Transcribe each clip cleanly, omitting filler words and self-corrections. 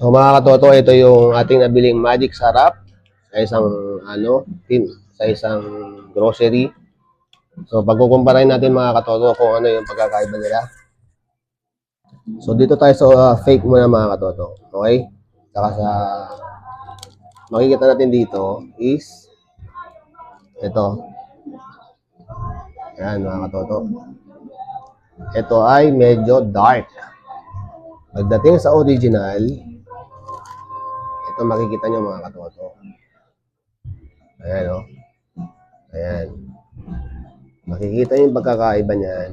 So mga katoto, ito yung ating nabiling magic sarap sa isang sa isang grocery. So pagkukumparahin natin mga katoto kung ano yung pagkakaiba nila. So dito tayo sa fake muna mga katoto. Okay? Saka sa makikita natin dito is ito. Ayan mga katoto. Ito ay medyo dark. Pagdating sa original, ito makikita nyo mga katoto. Ayan o. Ayan. Makikita nyo yung pagkakaiba niyan.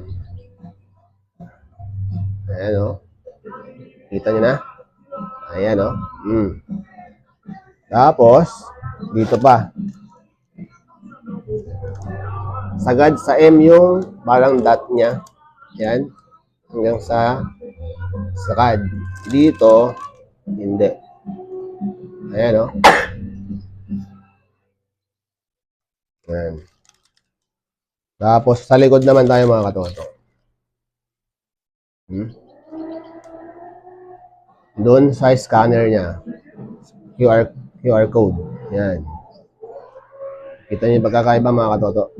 Ayan o. Kita nyo na? Ayan o. Tapos, dito pa. Sagad sa M yung parang dot niya. Ayan. Hanggang sa sagad. Dito, hindi. Ayan o. Ayan. Tapos, sa likod naman tayo mga katoto. Doon sa scanner niya. QR code. Ayan. Kita niyo yung pagkakaiba mga katoto.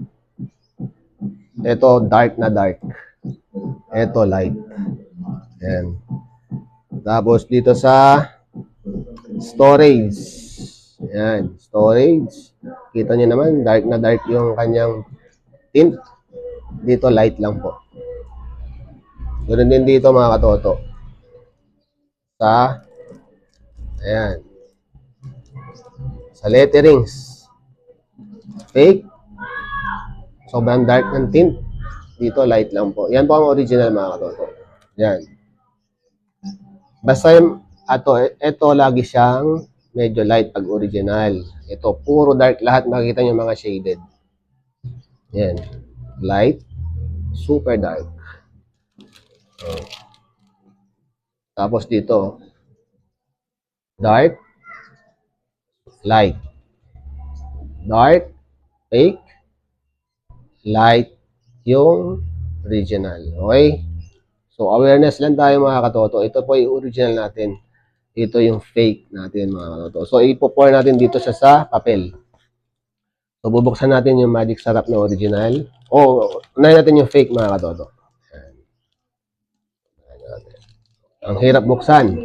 Ito, dark na dark. Ito, light. Ayan. Tapos, dito sa storage. Ayan. Storage. Kita niyo naman, dark na dark yung kanyang tint. Dito, light lang po. Ganoon din dito mga katoto. Ayan. Sa letterings. Fake. Sobrang dark ng tint. Dito, light lang po. Yan po ang original mga katoto. Yan. Basta ito lagi siyang medyo light pag original. Ito, puro dark lahat. Makikita nyo mga shaded. Yan. Light. Super dark. Tapos dito, dark. Light. Dark. Fake. Light yung original. Okay? So, awareness lang tayo mga katoto. Ito po yung original natin. Ito yung fake natin mga katoto. So, ipo-pour natin dito sa papel. So, bubuksan natin yung magic sarap na original. Unahin natin yung fake mga katoto. Ang hirap buksan.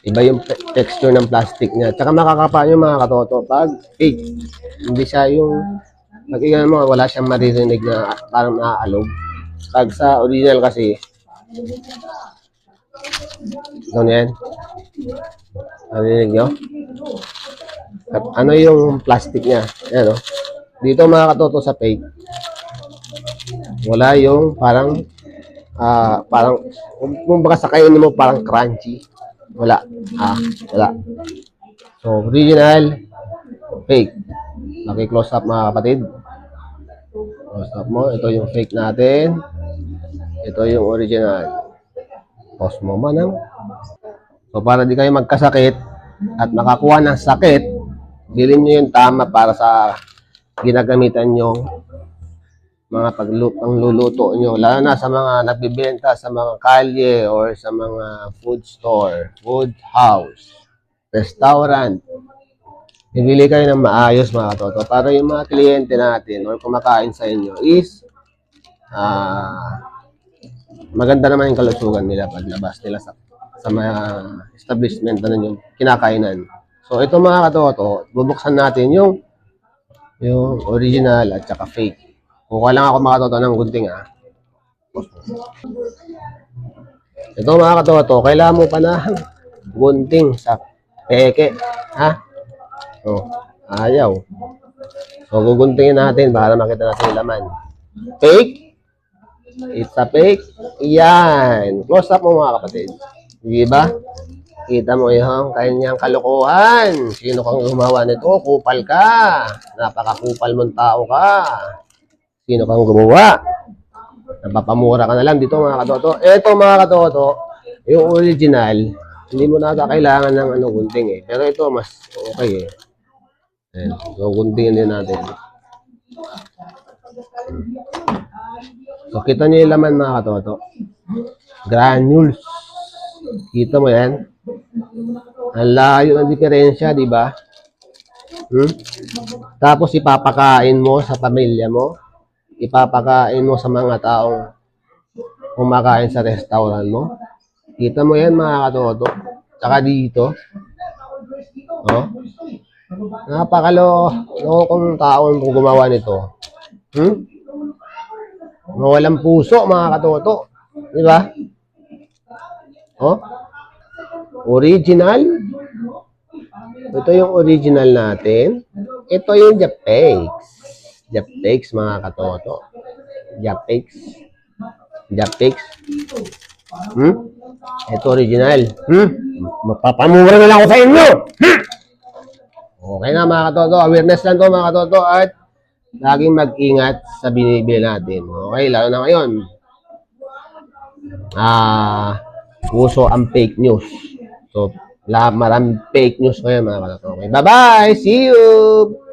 Iba yung texture ng plastic niya. Tsaka makakapa nyo mga katoto pag fake. Hindi siya yung pag-igan mo, wala siyang maririnig na parang naaalog. Pag sa original kasi, ito na yan. Narinig nyo? At ano yung plastic niya? Ayan, no? Dito mga katoto sa fake, wala yung parang, kung baka sa kainin mo parang crunchy. Wala. Wala. So, original, fake. Naki-close up mga kapatid. Close up mo. Ito yung fake natin. Ito yung original. Pause mo man. So, para di kayo magkasakit at makakuha ng sakit, bilhin nyo yung tama para sa ginagamitan nyo mga pangluluto nyo. Lalo na sa mga nagbibenta sa mga kalye or sa mga food store, food house, restaurant. Bibili kayo ng maayos mga katoto para yung mga kliyente natin or kumakain sa inyo is maganda naman yung kalusugan nila paglabas nila sa mga establishment na yung kinakainan. So ito mga katoto, bubuksan natin yung original at saka fake. Kukuha lang ako mga katoto ng gunting Ito mga katoto, kailangan mo pa ng gunting sa peke. Ayaw. So, guguntingin natin para makita natin yung laman. Fake. It's a fake. Yan. Close up mo mga kapatid. Diba? Kita mo yung kanyang kalokohan. Sino kang gumawa nito? Kupal ka. Napakakupal mong tao ka. Sino kang gumawa? Napapamura ka na lang dito mga katoto. Ito mga katoto, yung original, hindi mo na kailangan ng gunting Pero ito mas okay Ayan. So, guntingin din natin. So, kita niyo yung laman mga katoto. Granules. Kita mo yan? Ang layo ng diferensya, di ba? Tapos ipapakain mo sa pamilya mo, ipapakain mo sa mga taong kumakain sa restaurant mo. Kita mo yan mga katoto. Tsaka dito, oh, napakalo-lokong taon kung gumawa nito. Walang puso mga katoto. Di ba? Oh, original. Ito yung original natin. Ito yung Japex. Japex mga katoto. Japex. Japex. Ito original. Mapapamura na lang ako sa inyo. Okay na mga katoto. Awareness lang to mga katoto. At laging mag-ingat sa binibili natin. Okay, lalo na ngayon. Uso ang fake news. So, maraming fake news ngayon mga katoto. Okay, bye-bye! See you!